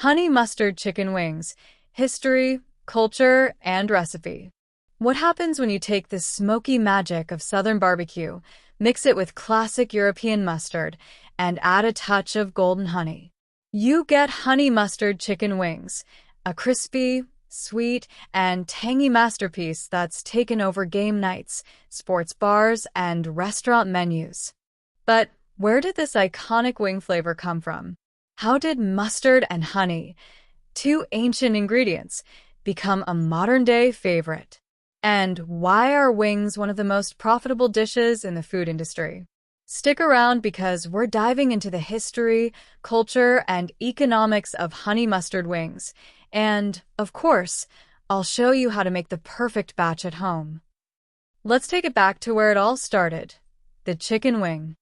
Honey mustard chicken wings. History, culture, and recipe. What happens when you take the smoky magic of Southern barbecue, mix it with classic European mustard, and add a touch of golden honey? You get honey mustard chicken wings, a crispy, sweet, and tangy masterpiece that's taken over game nights, sports bars, and restaurant menus. But where did this iconic wing flavor come from? How did mustard and honey, two ancient ingredients, become a modern-day favorite? And why are wings one of the most profitable dishes in the food industry? Stick around because we're diving into the history, culture, and economics of honey mustard wings. And, of course, I'll show you how to make the perfect batch at home. Let's take it back to where it all started, the chicken wing.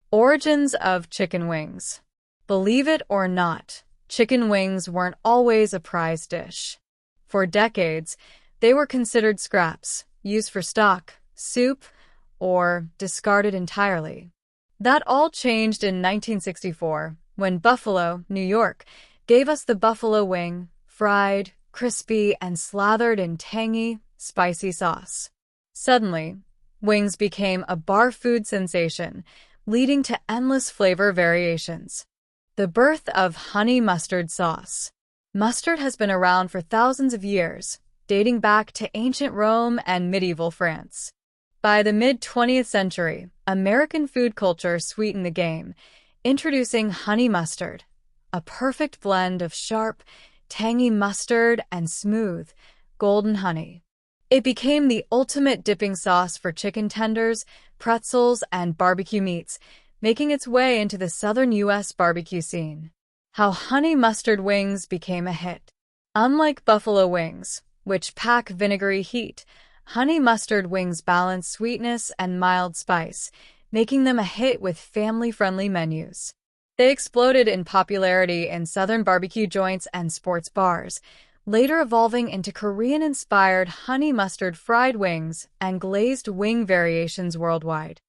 Origins of chicken wings. Believe it or not, chicken wings weren't always a prized dish. For decades, they were considered scraps, used for stock, soup, or discarded entirely. That all changed in 1964, when Buffalo, New York, gave us the buffalo wing, fried, crispy, and slathered in tangy, spicy sauce. Suddenly, wings became a bar food sensation, leading to endless flavor variations. The birth of honey mustard sauce. Mustard has been around for thousands of years, dating back to ancient Rome and medieval France. By the mid-20th century, American food culture sweetened the game, introducing honey mustard, a perfect blend of sharp, tangy mustard and smooth, golden honey. It became the ultimate dipping sauce for chicken tenders, pretzels, and barbecue meats, making its way into the southern U.S. barbecue scene. How honey mustard wings became a hit. Unlike buffalo wings, which pack vinegary heat, honey mustard wings balance sweetness and mild spice, making them a hit with family-friendly menus. They exploded in popularity in southern barbecue joints and sports bars, later evolving into Korean-inspired honey mustard fried wings and glazed wing variations worldwide.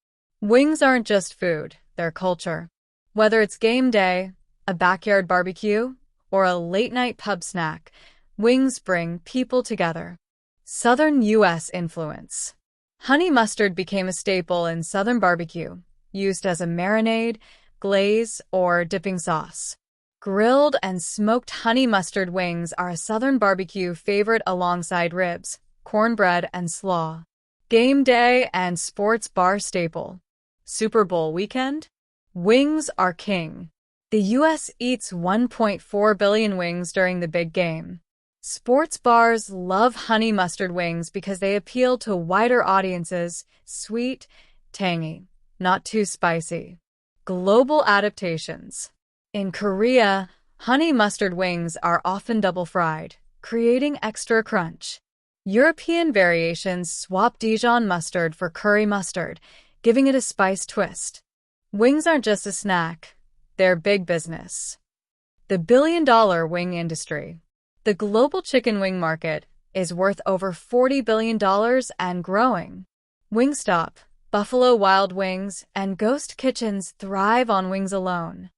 Wings aren't just food, they're culture. Whether it's game day, a backyard barbecue, or a late-night pub snack, wings bring people together. Southern U.S. influence. Honey mustard became a staple in southern barbecue, used as a marinade, glaze, or dipping sauce. Grilled and smoked honey mustard wings are a southern barbecue favorite alongside ribs, cornbread, and slaw. Game day and sports bar staple. Super Bowl weekend? Wings are king. The U.S. eats 1.4 billion wings during the big game. Sports bars love honey mustard wings because they appeal to wider audiences, sweet, tangy, not too spicy. Global adaptations. In Korea, honey mustard wings are often double-fried, creating extra crunch. European variations swap Dijon mustard for curry mustard, giving it a spice twist. Wings aren't just a snack, they're big business. The billion-dollar wing industry. The global chicken wing market is worth over $40 billion and growing. Wingstop, Buffalo Wild Wings, and ghost kitchens thrive on wings alone.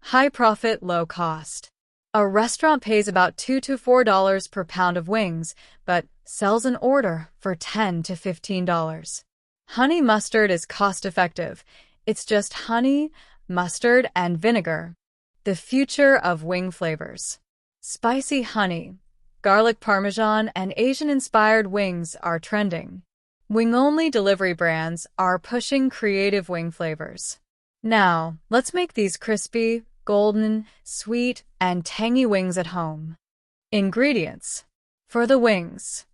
High profit, low cost. A restaurant pays about $2 to $4 per pound of wings, but sells an order for $10 to $15. Honey mustard is cost-effective. It's just honey, mustard, and vinegar. The future of wing flavors. Spicy honey, garlic parmesan, and Asian-inspired wings are trending. Wing-only delivery brands are pushing creative wing flavors. Now, let's make these crispy, golden, sweet, and tangy wings at home. Ingredients. For the wings.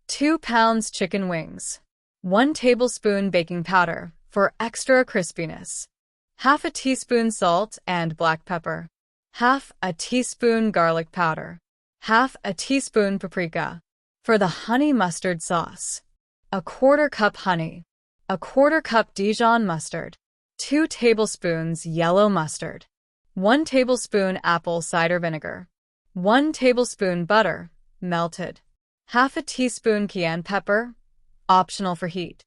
2 pounds chicken wings. 1 tablespoon baking powder for extra crispiness. Half a teaspoon salt and black pepper. Half a teaspoon garlic powder. Half a teaspoon paprika. For the honey mustard sauce. 1/4 cup honey. 1/4 cup Dijon mustard. 2 tablespoons yellow mustard. 1 tablespoon apple cider vinegar. 1 tablespoon butter, melted. Half a teaspoon cayenne pepper, optional for heat.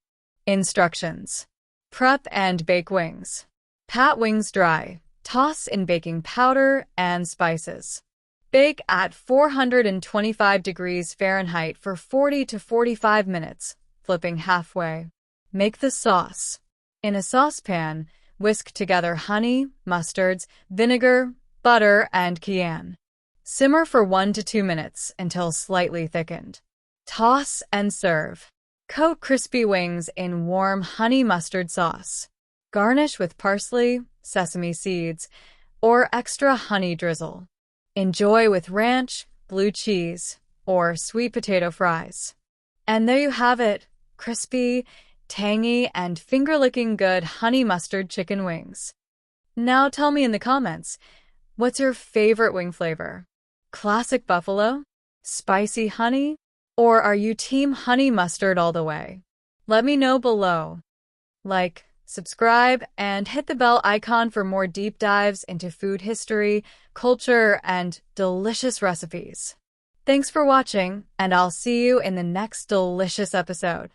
Instructions. Prep and bake wings. Pat wings dry. Toss in baking powder and spices. Bake at 425 degrees Fahrenheit for 40 to 45 minutes, flipping halfway. Make the sauce. In a saucepan, whisk together honey, mustards, vinegar, butter, and cayenne. Simmer for 1 to 2 minutes until slightly thickened. Toss and serve. Coat crispy wings in warm honey mustard sauce. Garnish with parsley, sesame seeds, or extra honey drizzle. Enjoy with ranch, blue cheese, or sweet potato fries. And there you have it, crispy, tangy, and finger-licking good honey mustard chicken wings. Now tell me in the comments, what's your favorite wing flavor? Classic buffalo? Spicy honey? Or are you team honey mustard all the way? Let me know below. Like, subscribe, and hit the bell icon for more deep dives into food history, culture, and delicious recipes. Thanks for watching, and I'll see you in the next delicious episode.